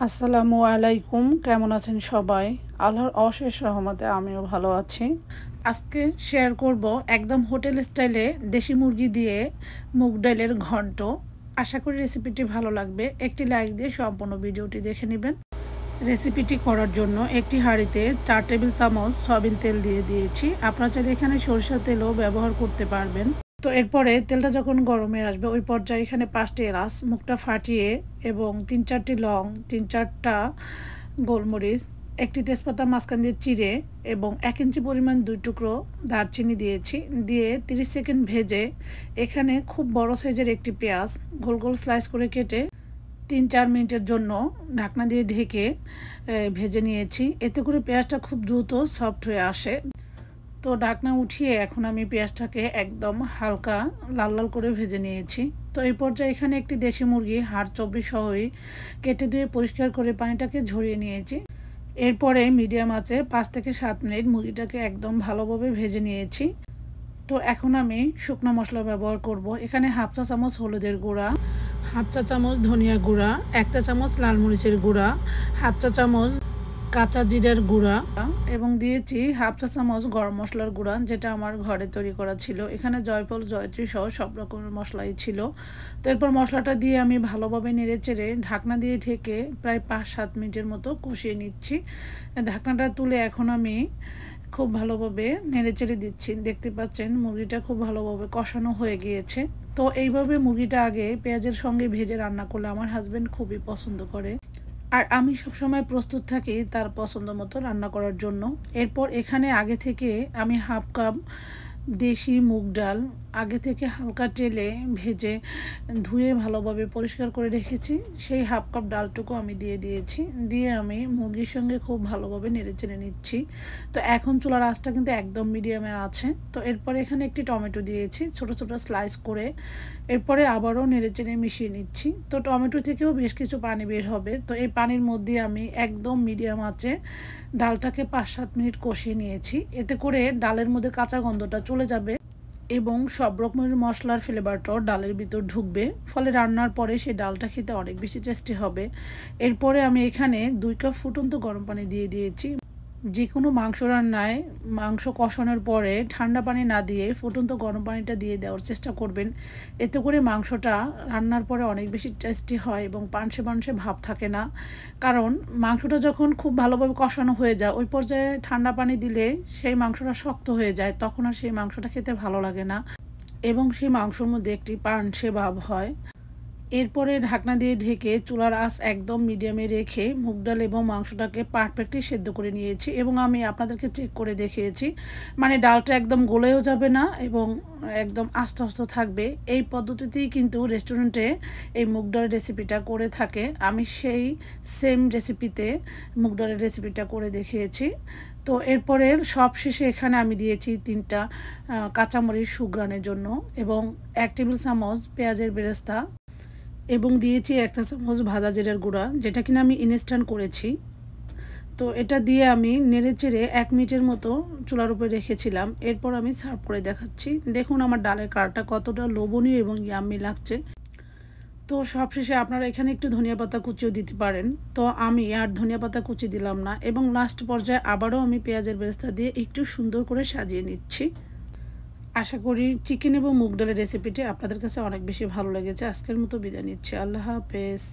আসসালামু আলাইকুম, কেমন আছেন সবাই? আল্লাহর অশেষ রহমতে আমিও ভালো আছি। আজকে শেয়ার করব একদম হোটেল স্টাইলে দেশি মুরগি দিয়ে মুগ ডালের ঘন্ট। আশা করি রেসিপিটি ভালো লাগবে। একটি লাইক দিয়ে সম্পূর্ণ ভিডিওটি দেখে নেবেন। রেসিপিটি করার জন্য একটি হাঁড়িতে 4 টেবিল চামচ সয়াবিন তেল দিয়ে দিয়েছি। আপনারা চাইলে এখানে সরিষার তেলও ব্যবহার করতে পারবেন। তো এরপরে তেলটা যখন গরমে আসবে ওই পর্যায়ে এখানে 5টি এলাচ মুখটা ফাটিয়ে এবং 3-4টি লং, 3-4টা গোলমরিচ, একটি তেজপাতা মাঝখান দিয়ে চিড়ে এবং 1 ইঞ্চি পরিমাণ 2 টুকরো দারচিনি দিয়েছি। দিয়ে 30 সেকেন্ড ভেজে এখানে খুব বড় সাইজের একটি পেঁয়াজ গোল গোল স্লাইস করে কেটে 3-4 মিনিটের জন্য ঢাকনা দিয়ে ঢেকে ভেজে নিয়েছি। এতে করে পেঁয়াজটা খুব দ্রুত সফট হয়ে আসে। তো ঢাকনা উঠিয়ে এখন আমি পেঁয়াজটাকে একদম হালকা লাল লাল করে ভেজে নিয়েছি। তো এই পর্যায়ে এখানে একটি দেশি মুরগি হাড় চর্বি সহই কেটে ধুয়ে পরিষ্কার করে পানিটাকে ঝরিয়ে নিয়েছি। এরপরে মিডিয়াম আঁচে 5 থেকে 7 মিনিট মুরগিটাকে একদম ভালোভাবে ভেজে নিয়েছি। তো এখন আমি শুকনো মশলা ব্যবহার করব। এখানে হাফ চা চামচ হলুদের গুঁড়া, হাফ চা চামচ ধনিয়া গুঁড়া, 1 চা চামচ লাল মরিচের গুঁড়া, হাফ চা চামচ কাঁচা জিরার গুঁড়া এবং দিয়েছি হাফ চা চামচ গরম মশলার গুঁড়া, যেটা আমার ঘরে তৈরি করা ছিল। এখানে জয়ফল, জয়ত্রী সহ সব রকমের মশলাই ছিল। তো এরপর মশলাটা দিয়ে আমি ভালোভাবে নেড়ে চেড়ে ঢাকনা দিয়ে ঢেকে প্রায় 5-7 মিনিটের মতো কষিয়ে নিচ্ছি। ঢাকনাটা তুলে এখন আমি খুব ভালোভাবে নেড়ে চেড়ে দিচ্ছি। দেখতে পাচ্ছেন মুরগিটা খুব ভালোভাবে কষানো হয়ে গিয়েছে। তো এইভাবে মুরগিটা আগে পেঁয়াজের সঙ্গে ভেজে রান্না করলে আমার হাজব্যান্ড খুবই পছন্দ করে, আর আমি সবসময় প্রস্তুত থাকি তার পছন্দ মতো রান্না করার জন্য। এরপর এখানে আগে থেকে আমি হাফ কাপ দেশি মুগ ডাল আগে থেকে হালকা তেলে ভেজে ধুয়ে ভালোভাবে পরিষ্কার করে রেখেছি। সেই হাফ কাপ ডালটুকু আমি দিয়ে দিয়েছি। দিয়ে আমি মুরগির সঙ্গে খুব ভালোভাবে নেড়ে চেড়ে নিচ্ছি। তো এখন চুলার আঁচটা কিন্তু একদম মিডিয়ামে আছে। তো এরপরে এখানে একটি টমেটো দিয়েছি ছোট ছোট স্লাইস করে। এরপরে আবারও নেড়ে চেড়ে মিশিয়ে নিচ্ছি। তো টমেটো থেকেও বেশ কিছু পানি বের হবে। তো এই পানির মধ্যে আমি একদম মিডিয়াম আঁচে ডালটাকে 5-7 মিনিট কষিয়ে নিয়েছি। এতে করে ডালের মধ্যে কাঁচা গন্ধটা চলে যাবে এবং সব রকমের মশলার ফ্লেভারটাও ডালের ভিতর ঢুকবে, ফলে রান্নার পরে সেই ডালটা খেতে অনেক বেশি টেস্টি হবে। এরপরে আমি এখানে 2 কাপ ফুটন্ত গরম পানি দিয়ে দিয়েছি। যে কোনো মাংস রান্নায় মাংস কষানোর পরে ঠান্ডা পানি না দিয়ে ফুটন্ত গরম পানিটা দিয়ে দেওয়ার চেষ্টা করবেন। এতে করে মাংসটা রান্নার পরে অনেক বেশি টেস্টি হয় এবং পানসে পানসে ভাব থাকে না। কারণ মাংসটা যখন খুব ভালোভাবে কষানো হয়ে যায় ওই পর্যায়ে ঠান্ডা পানি দিলে সেই মাংসটা শক্ত হয়ে যায়, তখন আর সেই মাংসটা খেতে ভালো লাগে না এবং সেই মাংসর মধ্যে একটি পানসে ভাব হয়। এরপরে ঢাকনা দিয়ে ঢেকে চুলার আঁচ একদম মিডিয়ামে রেখে মুগ ডাল এবং মাংসটাকে পারফেক্টলি সেদ্ধ করে নিয়েছি এবং আমি আপনাদেরকে চেক করে দেখিয়েছি। মানে ডালটা একদম গলেও যাবে না এবং একদম আস্তে আস্তে থাকবে। এই পদ্ধতিতেই কিন্তু রেস্টুরেন্টে এই মুগ ডালের রেসিপিটা করে থাকে। আমি সেই সেম রেসিপিতে মুগ ডালের রেসিপিটা করে দেখিয়েছি। তো এরপরে সব শেষে এখানে আমি দিয়েছি 3টা কাঁচামরিচ সুঘ্রাণের জন্য এবং 1 টেবিল চামচ পেঁয়াজের বেরেস্তা এবং দিয়েছি 1 চা চামচ ভাজা জিরার গুঁড়া, যেটা কিনা আমি ইনস্ট্যান্ট করেছি। তো এটা দিয়ে আমি নেড়ে চেড়ে 1 মিনিটের মতো চুলার উপরে রেখেছিলাম। এরপর আমি সার্ভ করে দেখাচ্ছি। দেখুন আমার ডালের কালারটা কতটা লোভনীয় এবং ইয়াম্মি লাগছে। তো সবশেষে আপনারা এখানে একটু ধনিয়া পাতা কুচিও দিতে পারেন। তো আমি আর ধনিয়া পাতা কুচি দিলাম না এবং লাস্ট পর্যায়ে আবারও আমি পেঁয়াজের বেরেস্তা দিয়ে একটু সুন্দর করে সাজিয়ে নিচ্ছি। আশা করি চিকেন এবং মুগ ডালের রেসিপিটি আপনাদের কাছে অনেক বেশি ভালো লেগেছে। আজকের মতো বিদায় নিচ্ছি। আল্লাহ হাফেজ।